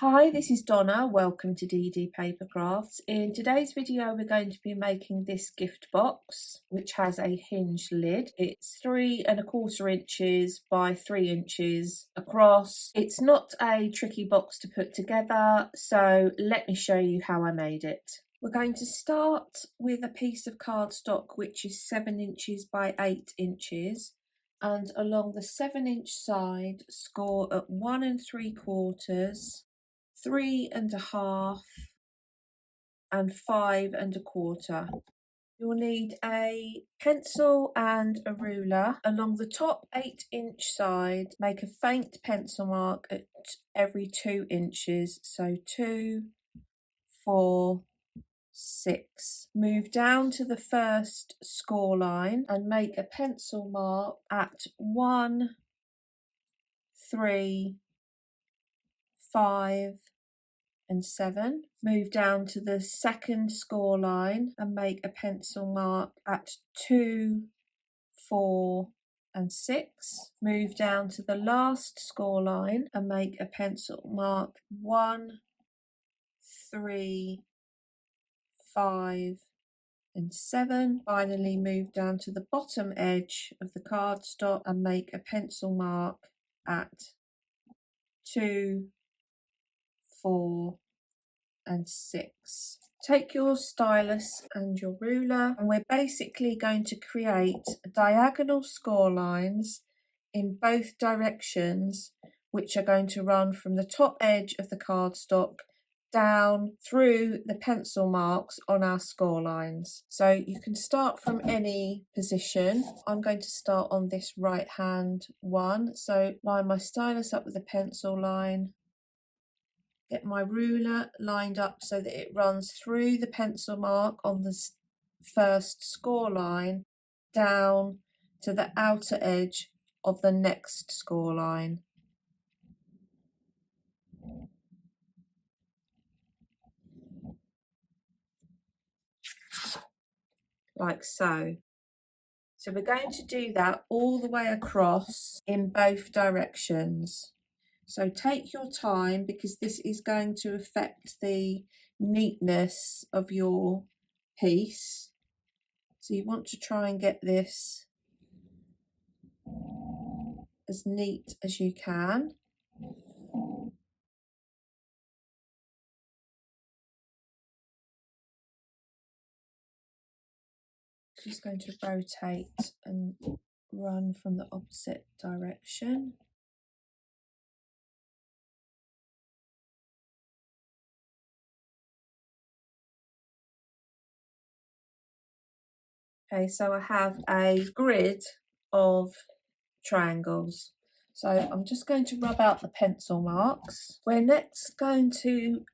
Hi, this is Donna. Welcome to DD Paper Crafts. In today's video, we're going to be making this gift box, which has a hinged lid. It's 3¼ inches by 3 inches across. It's not a tricky box to put together, so let me show you how I made it. We're going to start with a piece of cardstock, which is 7 inches by 8 inches. And along the 7-inch side, score at 1 3/4, 3½, and 5¼ You'll need a pencil and a ruler. Along the top 8-inch side, make a faint pencil mark at every 2 inches. So 2, 4, 6. Move down to the first score line and make a pencil mark at 1, 3, 5, and 7. Move down to the second score line and make a pencil mark at 2, 4, and 6. Move down to the last score line and make a pencil mark 1, 3, 5, and 7. Finally, move down to the bottom edge of the cardstock and make a pencil mark at 2, 4, and 6. Take your stylus and your ruler, and we're basically going to create diagonal score lines in both directions, which are going to run from the top edge of the cardstock down through the pencil marks on our score lines. So you can start from any position. I'm going to start on this right hand one. So line my stylus up with a pencil line. Get my ruler lined up so that it runs through the pencil mark on the first score line down to the outer edge of the next score line. Like so. So we're going to do that all the way across in both directions. So take your time because this is going to affect the neatness of your piece. So you want to try and get this as neat as you can. Just going to rotate and run from the opposite direction. Okay, so I have a grid of triangles. So I'm just going to rub out the pencil marks. We're next going to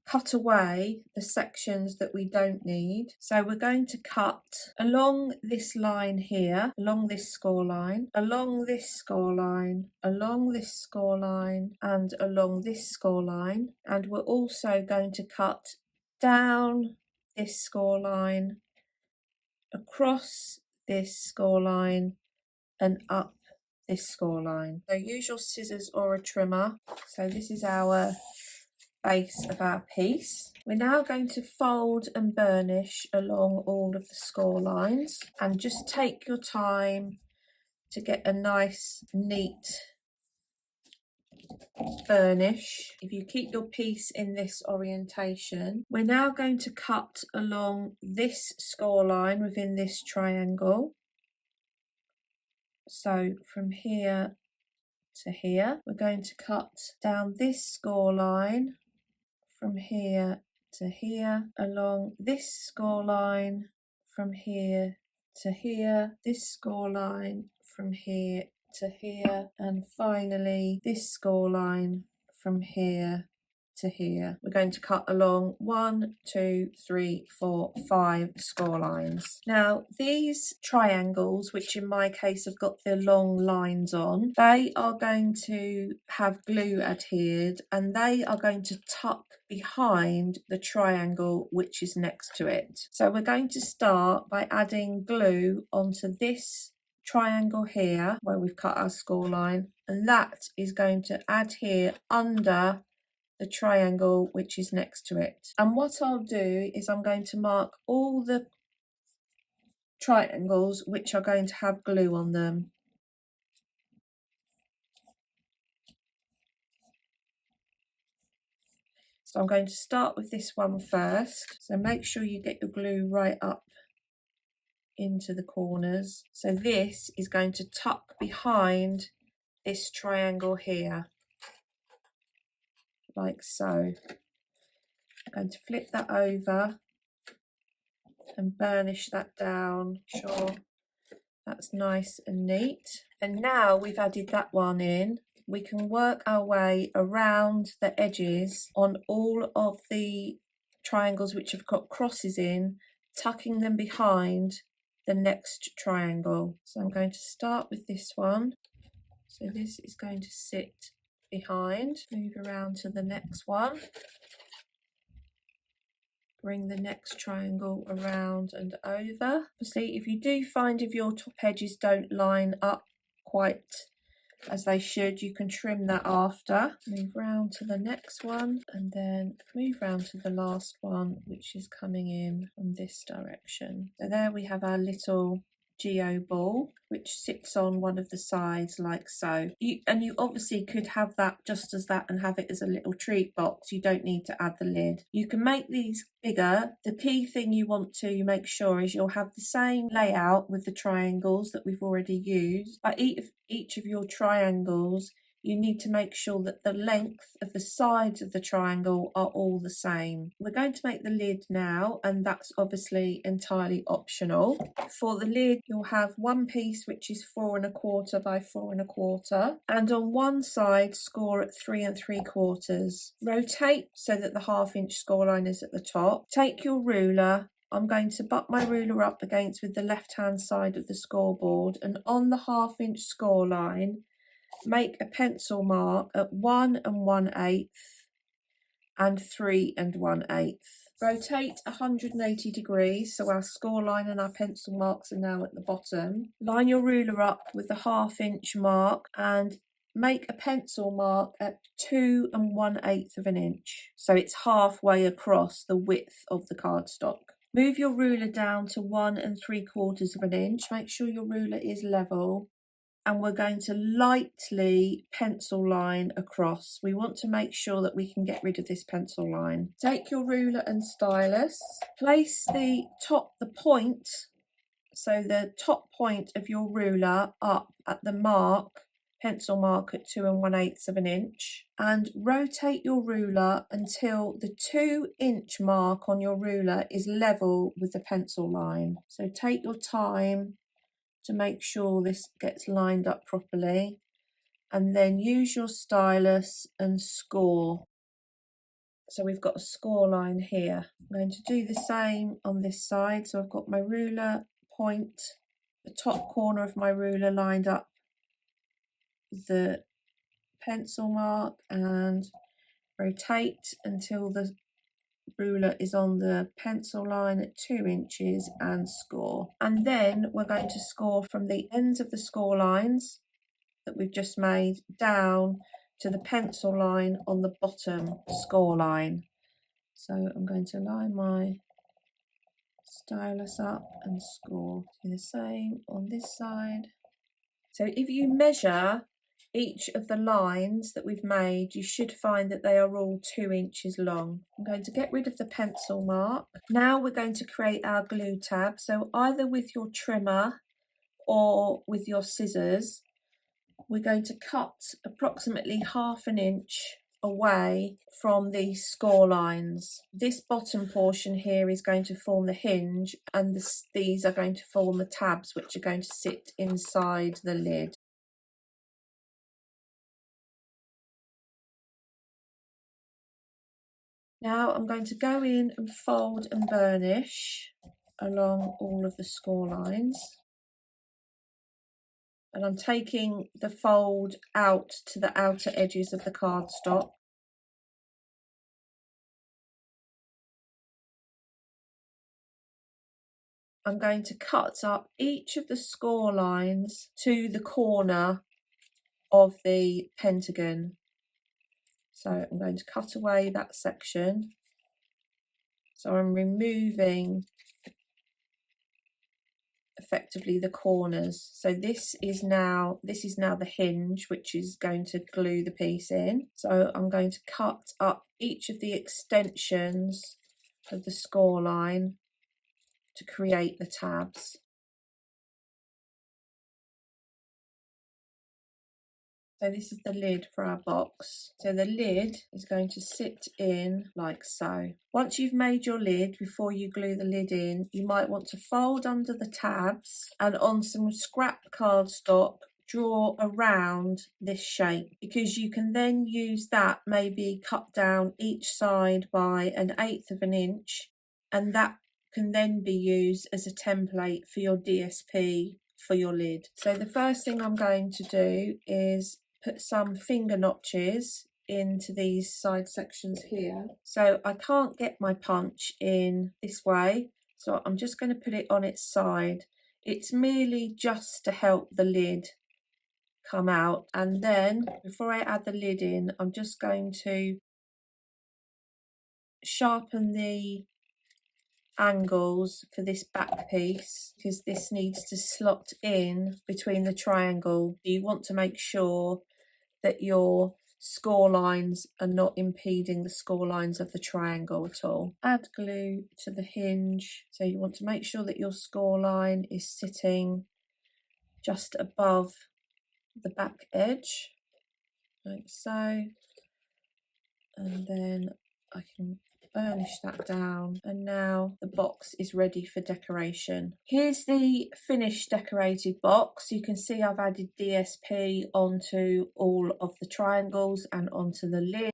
cut away the sections that we don't need. So we're going to cut along this line here, along this score line, along this score line, along this score line, and along this score line. And we're also going to cut down this score line, across this score line, and up this score line. So use your scissors or a trimmer. So this is our base of our piece. We're now going to fold and burnish along all of the score lines, and just take your time to get a nice neat burnish. If you keep your piece in this orientation, we're now going to cut along this score line within this triangle. So from here to here, we're going to cut down this score line from here to here, along this score line from here to here, this score line from here to here, and finally this score line from here to here. We're going to cut along 1, 2, 3, 4, 5 score lines. Now these triangles, which in my case have got the long lines on, they are going to have glue adhered, and they are going to tuck behind the triangle which is next to it. So we're going to start by adding glue onto this triangle here where we've cut our score line, and that is going to adhere under the triangle which is next to it. And what I'll do is I'm going to mark all the triangles which are going to have glue on them. So I'm going to start with this one first. So make sure you get your glue right up into the corners. So this is going to tuck behind this triangle here, like so. I'm going to flip that over and burnish that down. Sure, that's nice and neat. And now we've added that one in, we can work our way around the edges on all of the triangles which have got crosses in, tucking them behind the next triangle. So I'm going to start with this one. So this is going to sit behind, move around to the next one. Bring the next triangle around and over. Obviously, if you do find if your top edges don't line up quite as they should, you can trim that after. Move round to the next one and then move round to the last one, which is coming in from this direction. So there we have our little Geoball, which sits on one of the sides like so. You obviously could have that just as that and have it as a little treat box. You don't need to add the lid. You can make these bigger. The key thing you want to make sure is you'll have the same layout with the triangles that we've already used. But each of your triangles, you need to make sure that the length of the sides of the triangle are all the same. We're going to make the lid now, and that's obviously entirely optional. For the lid, you'll have one piece which is 4 1/4 by 4 1/4, and on one side score at 3 3/4. Rotate so that the 1/2 inch score line is at the top. Take your ruler. I'm going to butt my ruler up against with the left hand side of the scoreboard, and on the 1/2 inch score line, make a pencil mark at 1 1/8 and 3 1/8. Rotate 180 degrees so our score line and our pencil marks are now at the bottom. Line your ruler up with the 1/2 inch mark and make a pencil mark at 2 1/8 of an inch. So it's halfway across the width of the cardstock. Move your ruler down to 1 3/4 of an inch. Make sure your ruler is level. And we're going to lightly pencil line across. We want to make sure that we can get rid of this pencil line. Take your ruler and stylus, place the point, so the top point of your ruler up at the mark, pencil mark at 2 1/8 of an inch, and rotate your ruler until the 2 inch mark on your ruler is level with the pencil line. So take your time to make sure this gets lined up properly, and then use your stylus and score. So we've got a score line here. I'm going to do the same on this side. So I've got my ruler point, the top corner of my ruler lined up with the pencil mark, and rotate until the ruler is on the pencil line at 2 inches and score. And then we're going to score from the ends of the score lines that we've just made down to the pencil line on the bottom score line. So I'm going to line my stylus up and score. Do the same on this side. So if you measure each of the lines that we've made, you should find that they are all 2 inches long. I'm going to get rid of the pencil mark. Now we're going to create our glue tab. So either with your trimmer or with your scissors, we're going to cut approximately 1/2 inch away from the score lines. This bottom portion here is going to form the hinge, and these are going to form the tabs which are going to sit inside the lid. Now I'm going to go in and fold and burnish along all of the score lines. And I'm taking the fold out to the outer edges of the cardstock. I'm going to cut up each of the score lines to the corner of the pentagon. So I'm going to cut away that section. So I'm removing effectively the corners. So this is now the hinge, which is going to glue the piece in. So I'm going to cut up each of the extensions of the score line to create the tabs. So this is the lid for our box. So the lid is going to sit in like so. Once you've made your lid, before you glue the lid in, you might want to fold under the tabs and on some scrap cardstock, draw around this shape, because you can then use that, maybe cut down each side by 1/8 of an inch, and that can then be used as a template for your DSP for your lid. So the first thing I'm going to do is put some finger notches into these side sections here. So I can't get my punch in this way, so I'm just going to put it on its side. It's merely just to help the lid come out, and then before I add the lid in, I'm just going to sharpen the angles for this back piece, because this needs to slot in between the triangle. You want to make sure that your score lines are not impeding the score lines of the triangle at all. Add glue to the hinge. So you want to make sure that your score line is sitting just above the back edge, like so. And then I can burnish that down, and now the box is ready for decoration. Here's the finished decorated box. You can see I've added DSP onto all of the triangles and onto the lid.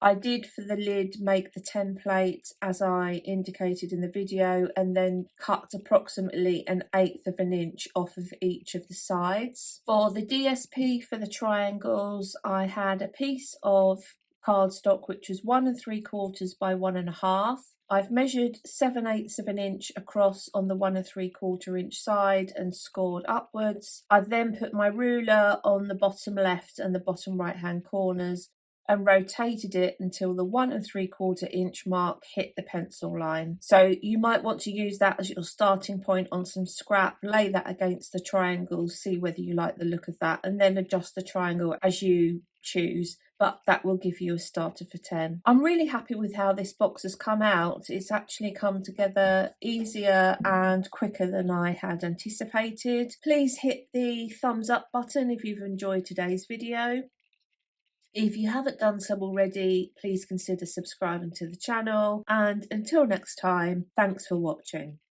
I did for the lid make the template as I indicated in the video, and then cut approximately 1/8 of an inch off of each of the sides. For the DSP for the triangles, I had a piece of cardstock which was 1 3/4 by 1 1/2. I've measured 7/8 of an inch across on the 1 3/4 inch side and scored upwards. I've then put my ruler on the bottom left and the bottom right hand corners and rotated it until the 1 3/4 inch mark hit the pencil line. So you might want to use that as your starting point on some scrap, lay that against the triangle, see whether you like the look of that, and then adjust the triangle as you choose, but that will give you a starter for 10. I'm really happy with how this box has come out. It's actually come together easier and quicker than I had anticipated. Please hit the thumbs up button if you've enjoyed today's video. If you haven't done so already, please consider subscribing to the channel, and until next time, thanks for watching.